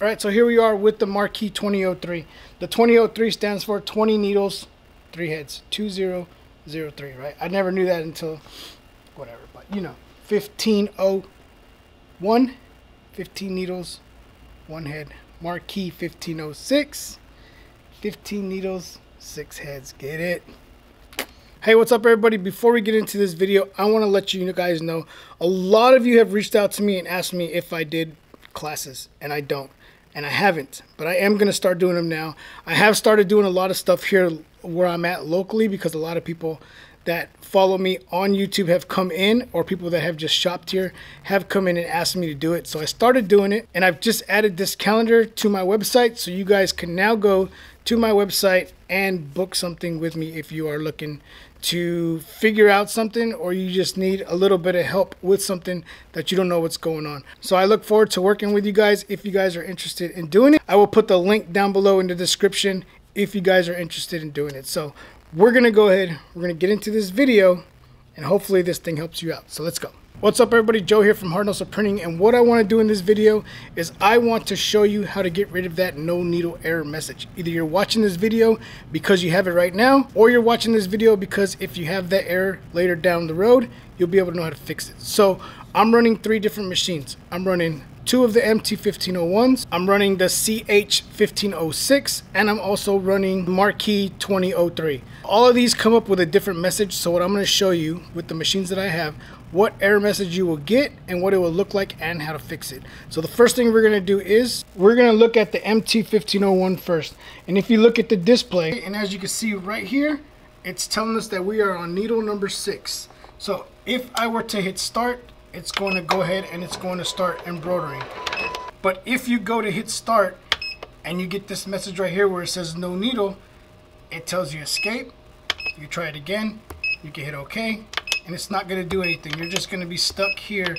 All right, so here we are with the Marquee 2003. The 2003 stands for 20 needles, 3 heads, 2003, right? I never knew that until whatever, but you know, 1501, 15 needles, 1 head. Marquee 1506, 15 needles, 6 heads. Get it? Hey, what's up everybody? Before we get into this video, I want to let you guys know a lot of you have reached out to me and asked me if I did classes, and I don't. And I haven't, but I am going to start doing them now. I have started doing a lot of stuff here where I'm at locally because a lot of people that follow me on YouTube have come in, or people that have just shopped here have come in and asked me to do it. So I started doing it, and I've just added this calendar to my website, so you guys can now go to my website and book something with me if you are looking to figure out something, or you just need a little bit of help with something that you don't know what's going on. So I look forward to working with you guys if you guys are interested in doing it. I will put the link down below in the description if you guys are interested in doing it. So we're gonna go ahead, we're gonna get into this video, and hopefully this thing helps you out. So let's go. What's up everybody, Joe here from Hard Hustle Printing, and what I want to do in this video is I want to show you how to get rid of that no needle error message. Either you're watching this video because you have it right now, or you're watching this video because if you have that error later down the road, you'll be able to know how to fix it. So I'm running 3 different machines. I'm running 2 of the MT1501s, I'm running the CH1506, and I'm also running Marquee 2003. All of these come up with a different message, so what I'm going to show you with the machines that I have, what error message you will get and what it will look like and how to fix it. So the first thing we're going to do is we're going to look at the MT1501 first. And if you look at the display, and as you can see right here, it's telling us that we are on needle number 6. So if I were to hit start, it's going to go ahead and it's going to start embroidering. But if you go to hit start and you get this message right here where it says no needle, it tells you escape. You try it again, you can hit OK, and it's not going to do anything. You're just going to be stuck here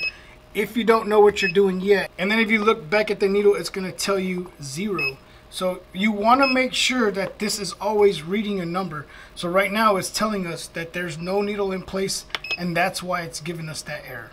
if you don't know what you're doing yet. And then if you look back at the needle, it's going to tell you 0. So you want to make sure that this is always reading a number. So right now it's telling us that there's no needle in place, and that's why it's giving us that error.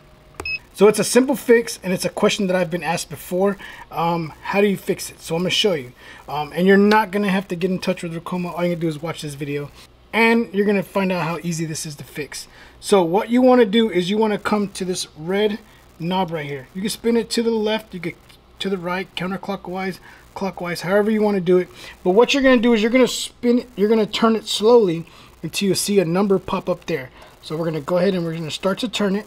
So it's a simple fix, and it's a question that I've been asked before. How do you fix it? So I'm going to show you. And you're not going to have to get in touch with Ricoma. All you're going to do is watch this video, and you're going to find out how easy this is to fix. So what you want to do is you want to come to this red knob right here. You can spin it to the left, you can to the right, counterclockwise, clockwise, however you want to do it. But what you're going to do is you're going to spin it, you're going to turn it slowly until you see a number pop up there. So we're going to go ahead and we're going to start to turn it.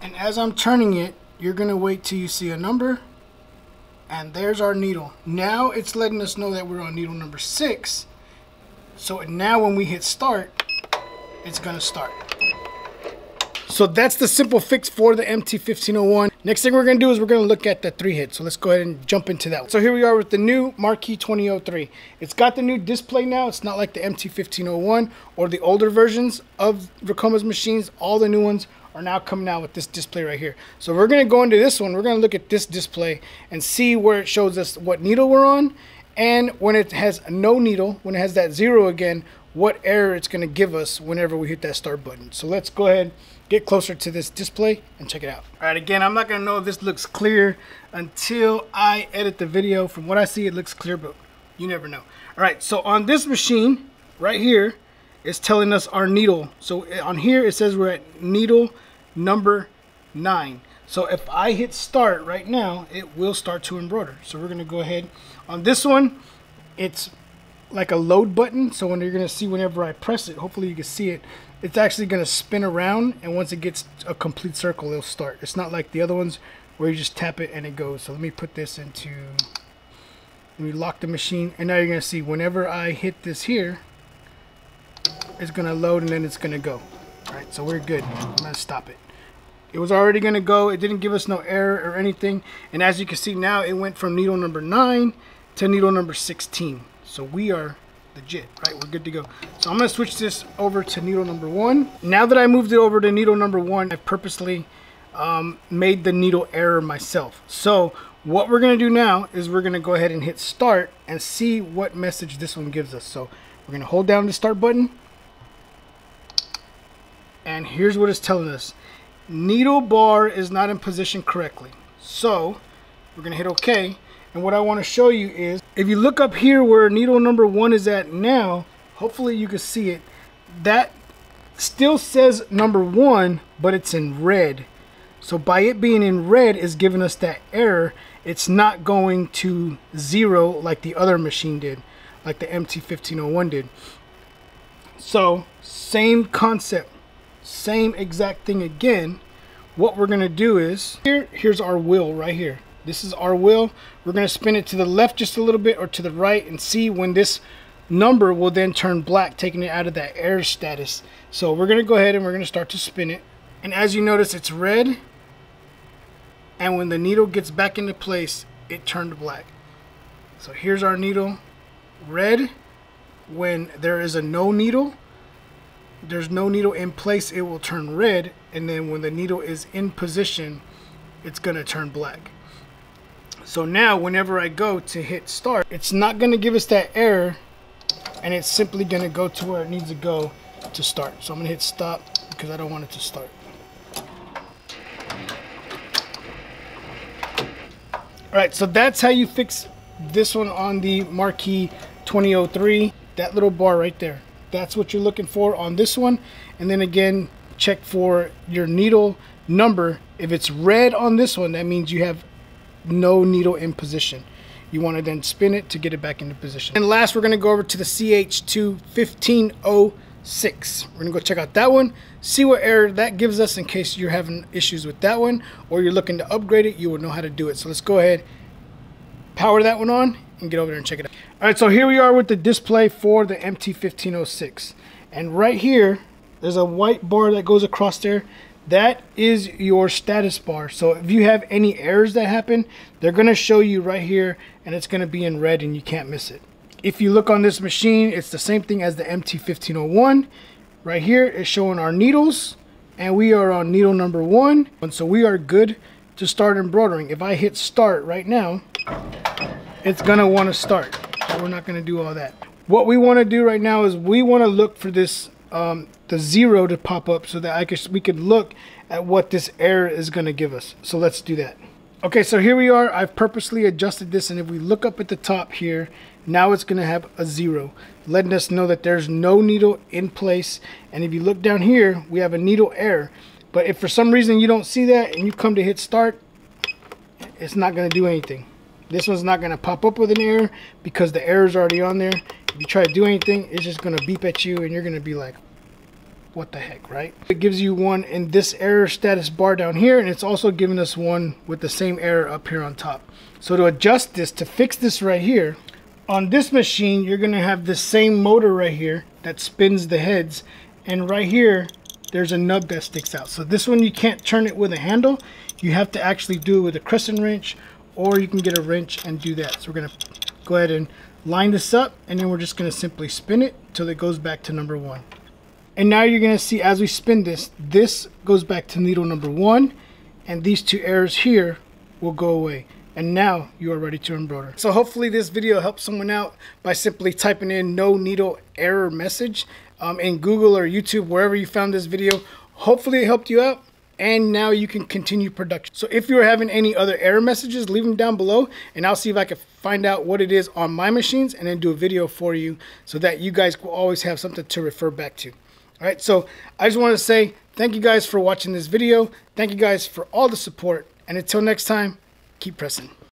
And as I'm turning it, you're going to wait till you see a number. And there's our needle. Now it's letting us know that we're on needle number 6. So now when we hit start, it's going to start. So that's the simple fix for the MT1501. Next thing we're going to do is we're going to look at the 3 head. So let's go ahead and jump into that one. So here we are with the new Marquee 2003. It's got the new display now. It's not like the MT1501 or the older versions of Ricoma's machines. All the new ones are now coming out with this display right here. So we're going to go into this one. We're going to look at this display and see where it shows us what needle we're on, and when it has no needle, when it has that 0 again, what error it's going to give us whenever we hit that start button. So let's go ahead, get closer to this display and check it out. All right, again, I'm not going to know if this looks clear until I edit the video. From what I see, it looks clear, but you never know. All right, so on this machine right here, it's telling us our needle. So on here, it says we're at needle number 9. So if I hit start right now, it will start to embroider. So we're going to go ahead. On this one, it's like a load button. So when you're going to see whenever I press it, hopefully you can see it, it's actually going to spin around. And once it gets a complete circle, it'll start. It's not like the other ones where you just tap it and it goes. So let me put this into, let me lock the machine. And now you're going to see whenever I hit this here, it's going to load and then it's going to go. All right, so we're good. I'm going to stop it. It was already going to go. It didn't give us no error or anything. And as you can see now, it went from needle number 9 to needle number 16. So we are legit, right? We're good to go. So I'm going to switch this over to needle number 1. Now that I moved it over to needle number 1, I purposely made the needle error myself. So what we're going to do now is we're going to go ahead and hit start and see what message this one gives us. So we're going to hold down the start button. And here's what it's telling us. Needle bar is not in position correctly. So we're going to hit OK. And what I want to show you is, if you look up here where needle number 1 is at now, hopefully you can see it. That still says number 1, but it's in red. So by it being in red is giving us that error. It's not going to 0 like the other machine did, like the MT1501 did. So same concept, same exact thing again. What we're going to do is, here's our wheel right here. This is our wheel. We're going to spin it to the left just a little bit or to the right and see when this number will then turn black, taking it out of that error status. So we're going to go ahead and we're going to start to spin it. And as you notice, it's red. And when the needle gets back into place, it turned black. So here's our needle, red. When there is a no needle, there's no needle in place, it will turn red. And then when the needle is in position, it's going to turn black. So now whenever I go to hit start, it's not going to give us that error, and it's simply going to go to where it needs to go to start. So I'm going to hit stop because I don't want it to start. Alright, so that's how you fix this one on the Marquee 2003. That little bar right there. That's what you're looking for on this one. And then again, check for your needle number. If it's red on this one, that means you have no needle in position. You want to then spin it to get it back into position. And last, we're going to go over to the CH2 1506. We're going to go check out that one, see what error that gives us in case you're having issues with that one or you're looking to upgrade it. You will know how to do it. So let's go ahead, power that one on, and get over there and check it out. All right, so here we are with the display for the MT1506. And right here, there's a white bar that goes across there. That is your status bar. So if you have any errors that happen, they're going to show you right here, and it's going to be in red and you can't miss it. If you look on this machine, it's the same thing as the MT1501. Right here is showing our needles, and we are on needle number 1. And so we are good to start embroidering. If I hit start right now, it's going to want to start. So we're not going to do all that. What we want to do right now is we want to look for this the 0 to pop up so that we could look at what this error is going to give us. So let's do that. Okay, so here we are. I've purposely adjusted this, and if we look up at the top here, now it's going to have a 0, letting us know that there's no needle in place. And if you look down here, we have a needle error. But if for some reason you don't see that and you come to hit start, it's not going to do anything. This one's not going to pop up with an error because the error is already on there. If you try to do anything, it's just going to beep at you and you're going to be like, what the heck, right? It gives you one in this error status bar down here, and it's also giving us one with the same error up here on top. So to adjust this, to fix this right here, on this machine, you're going to have the same motor right here that spins the heads, and right here, there's a nub that sticks out. So this one, you can't turn it with a handle. You have to actually do it with a crescent wrench, or you can get a wrench and do that. So we're going to go ahead and line this up, and then we're just going to simply spin it till it goes back to number 1. And now you're going to see as we spin this, this goes back to needle number 1, and these 2 errors here will go away. And now you are ready to embroider. So hopefully this video helps someone out by simply typing in no needle error message in Google or YouTube, wherever you found this video. Hopefully it helped you out, and now you can continue production. So if you're having any other error messages, leave them down below, and I'll see if I can find out what it is on my machines and then do a video for you so that you guys will always have something to refer back to. All right, so I just want to say thank you guys for watching this video. Thank you guys for all the support, and until next time, keep pressing.